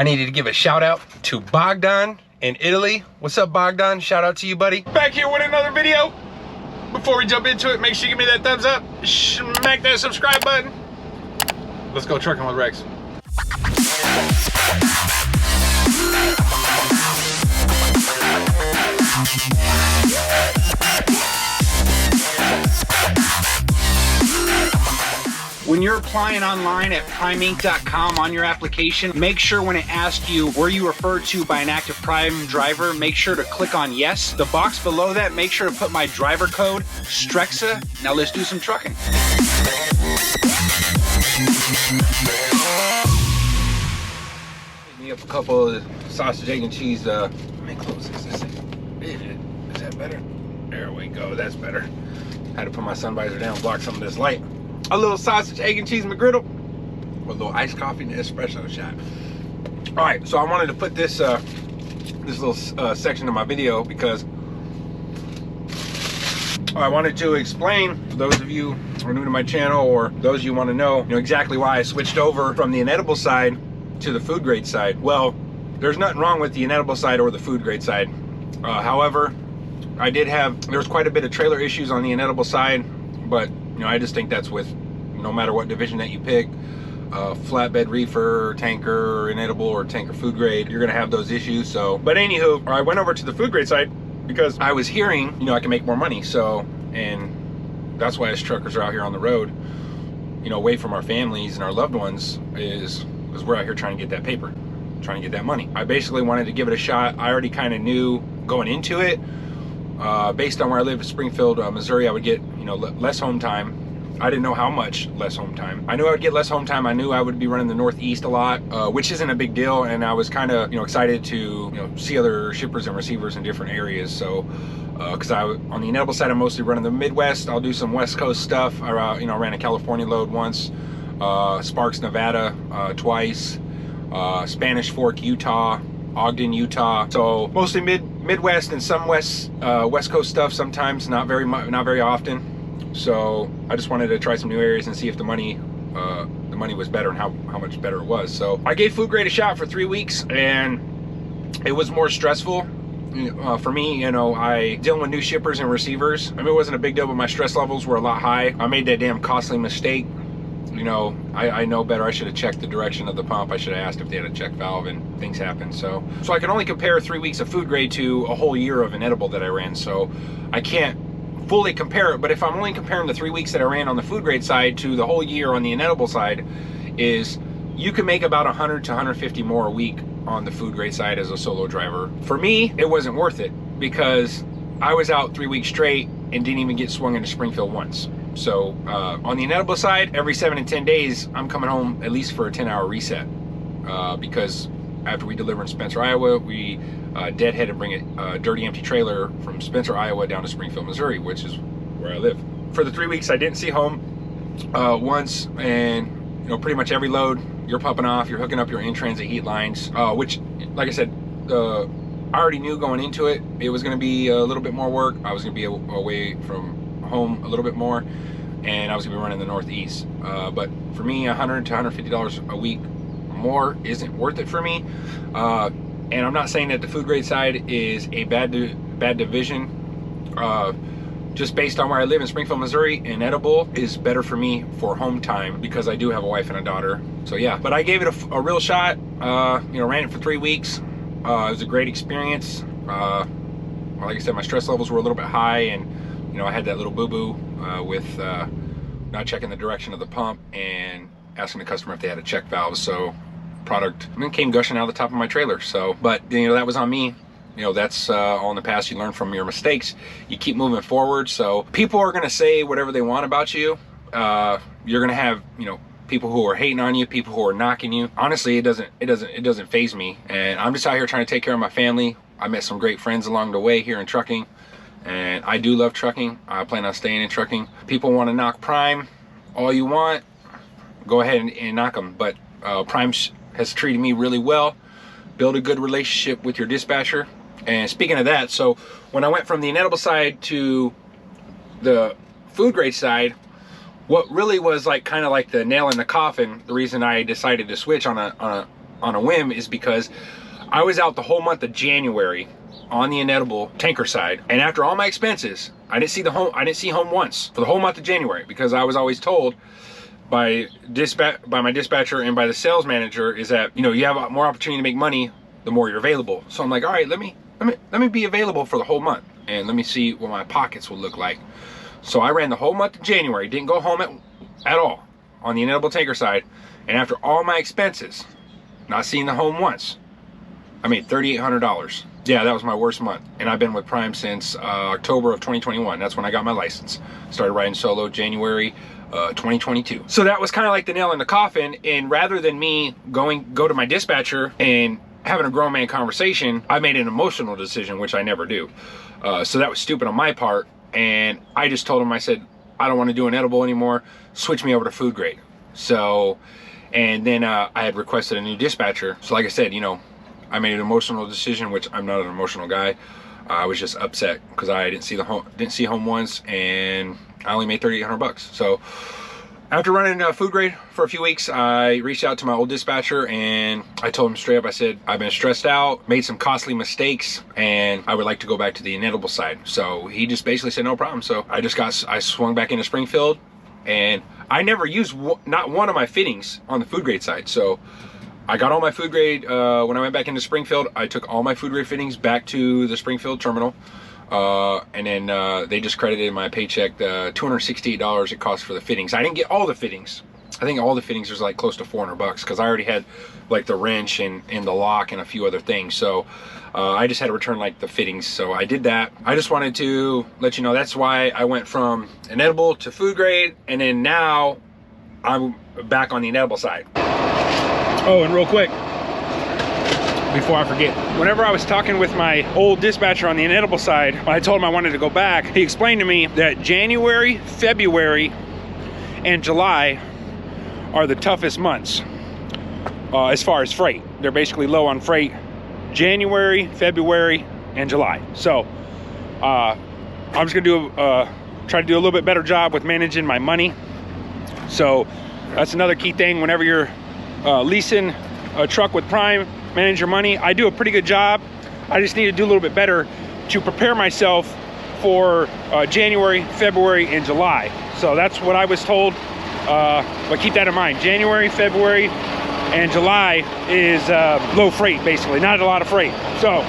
I needed to give a shout out to Bogdan in Italy. What's up, Bogdan? Shout out to you, buddy. Back here with another video. Before we jump into it, make sure you give me that thumbs up. Smack that subscribe button. Let's go trucking with Rex. When you're applying online at primeinc.com on your application, make sure when it asks you were you referred to by an active Prime driver, make sure to click on yes. The box below that, make sure to put my driver code, Strexa. Now let's do some trucking. Pick me up a couple of sausage, egg, and cheese. Let me close this. Is that better? There we go, that's better. Had to put my sun visor down, block some of this light. A little sausage, egg, and cheese McGriddle with a little iced coffee and an espresso shot. All right, so I wanted to put this this little section of my video because I wanted to explain for those of you who are new to my channel, or those of you want to know, exactly why I switched over from the inedible side to the food grade side. Well, there's nothing wrong with the inedible side or the food grade side. However, there's quite a bit of trailer issues on the inedible side, but I just think that's with no matter what division that you pick, flatbed reefer, tanker, inedible, or tanker food grade, you're gonna have those issues. So, but anywho, I went over to the food grade side because I was hearing, I can make more money. So, and that's why us truckers are out here on the road, away from our families and our loved ones, is we're out here trying to get that paper, trying to get that money. I basically wanted to give it a shot. I already kind of knew going into it, based on where I live in Springfield, Missouri, I would get, less home time. I didn't know how much less home time. I knew I would get less home time. I knew I would be running the Northeast a lot, which isn't a big deal. And I was kind of, excited to, see other shippers and receivers in different areas. So, because on the inedible side, I'm mostly running the Midwest. I'll do some West Coast stuff. I ran a California load once, Sparks, Nevada, twice, Spanish Fork, Utah, Ogden, Utah. So mostly Midwest and some West Coast stuff sometimes, not very often. So I just wanted to try some new areas and see if the money was better and how much better it was. So I gave food grade a shot for 3 weeks, and it was more stressful for me. I dealing with new shippers and receivers. It wasn't a big deal, but my stress levels were a lot high. I made that damn costly mistake. I know better. I should have checked the direction of the pump. I should have asked if they had a check valve, and things happened. So I can only compare 3 weeks of food grade to a whole year of inedible that I ran. So I can't fully compare it, but if I'm only comparing the 3 weeks that I ran on the food grade side to the whole year on the inedible side, is you can make about 100 to 150 more a week on the food grade side as a solo driver. For me, it wasn't worth it because I was out 3 weeks straight and didn't even get swung into Springfield once. So on the inedible side, every 7 and 10 days, I'm coming home at least for a 10-hour reset because after we deliver in Spencer, Iowa, we deadhead and bring a dirty, empty trailer from Spencer, Iowa down to Springfield, Missouri, which is where I live. For the 3 weeks, I didn't see home once, and pretty much every load, you're pumping off, you're hooking up your in-transit heat lines, which, like I said, I already knew going into it, it was going to be a little bit more work. I was going to be away from home a little bit more, and I was going to be running the Northeast. But for me, $100 to $150 a week more isn't worth it for me. And I'm not saying that the food grade side is a bad division. Just based on where I live in Springfield, Missouri, inedible is better for me for home time because I do have a wife and a daughter. So yeah, but I gave it a real shot. Ran it for 3 weeks. It was a great experience. Like I said, my stress levels were a little bit high, and I had that little boo-boo with not checking the direction of the pump and asking the customer if they had a check valve. So product came gushing out of the top of my trailer. So, but that was on me. That's all in the past. You learn from your mistakes. You keep moving forward. So people are going to say whatever they want about you. You're going to have, people who are hating on you, people who are knocking you. Honestly, it doesn't faze me. And I'm just out here trying to take care of my family. I met some great friends along the way here in trucking, and I do love trucking. I plan on staying in trucking. People want to knock Prime all you want, go ahead and knock them. But Prime has treated me really well. Build a good relationship with your dispatcher. And speaking of that, so when I went from the inedible side to the food grade side, what really was kind of like the nail in the coffin, the reason I decided to switch on a on a whim is because I was out the whole month of January on the inedible tanker side, and after all my expenses, I didn't see home once for the whole month of January, because I was always told by my dispatcher and by the sales manager is that, you know, you have more opportunity to make money the more you're available. So I'm like, all right, let me be available for the whole month and let me see what my pockets will look like. So I ran the whole month of January, didn't go home at all on the inedible tanker side, and after all my expenses, not seeing the home once, I made $3,800. Yeah, that was my worst month. And I've been with Prime since October of 2021. That's when I got my license. Started riding solo January 2022. So that was kind of like the nail in the coffin. And rather than me go to my dispatcher and having a grown man conversation, I made an emotional decision, which I never do. So that was stupid on my part. And I just told him, I said, I don't want to do an edible anymore. Switch me over to food grade. So, and then I had requested a new dispatcher. So like I said, you know, I made an emotional decision, which I'm not an emotional guy. I was just upset because I didn't see home once, and I only made $3,800. So after running food grade for a few weeks, I reached out to my old dispatcher and I told him straight up, I said, I've been stressed out, made some costly mistakes, and I would like to go back to the inedible side. So he just basically said, no problem. So I swung back into Springfield, and I never used not one of my fittings on the food grade side. So I got all my food grade, when I went back into Springfield, I took all my food grade fittings back to the Springfield terminal. And then they just credited my paycheck the $268 it cost for the fittings. I didn't get all the fittings. I think all the fittings was like close to $400 because I already had like the wrench and the lock and a few other things. So I just had to return like the fittings. So I did that. I just wanted to let you know that's why I went from inedible to food grade, and then now I'm back on the inedible side. Oh, and real quick, before I forget, whenever I was talking with my old dispatcher on the inedible side, when I told him I wanted to go back, he explained to me that January, February, and July are the toughest months as far as freight. They're basically low on freight January, February, and July. So I'm just gonna try to do a little bit better job with managing my money. So that's another key thing whenever you're leasing a truck with Prime. Manage your money. I do a pretty good job. I just need to do a little bit better to prepare myself for January, February, and July. So that's what I was told, but keep that in mind. January, February, and July is low freight, basically, not a lot of freight. So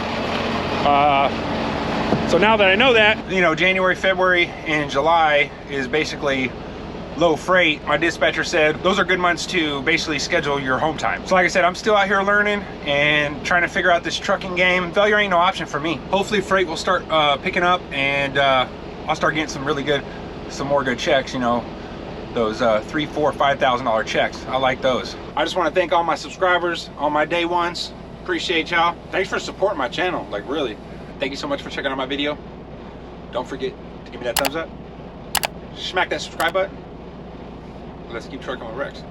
so now that I know that, you know, January, February, and July is basically low freight, my dispatcher said those are good months to basically schedule your home time. So like I said, I'm still out here learning and trying to figure out this trucking game. Failure ain't no option for me. Hopefully freight will start picking up, and I'll start getting some more good checks, you know, those $3,000, $4,000, $5,000 checks. I like those. I just want to thank all my subscribers, all my day ones. Appreciate y'all. Thanks for supporting my channel, like really. Thank you so much for checking out my video. Don't forget to give me that thumbs up. Smack that subscribe button. Let's keep trucking with Rex.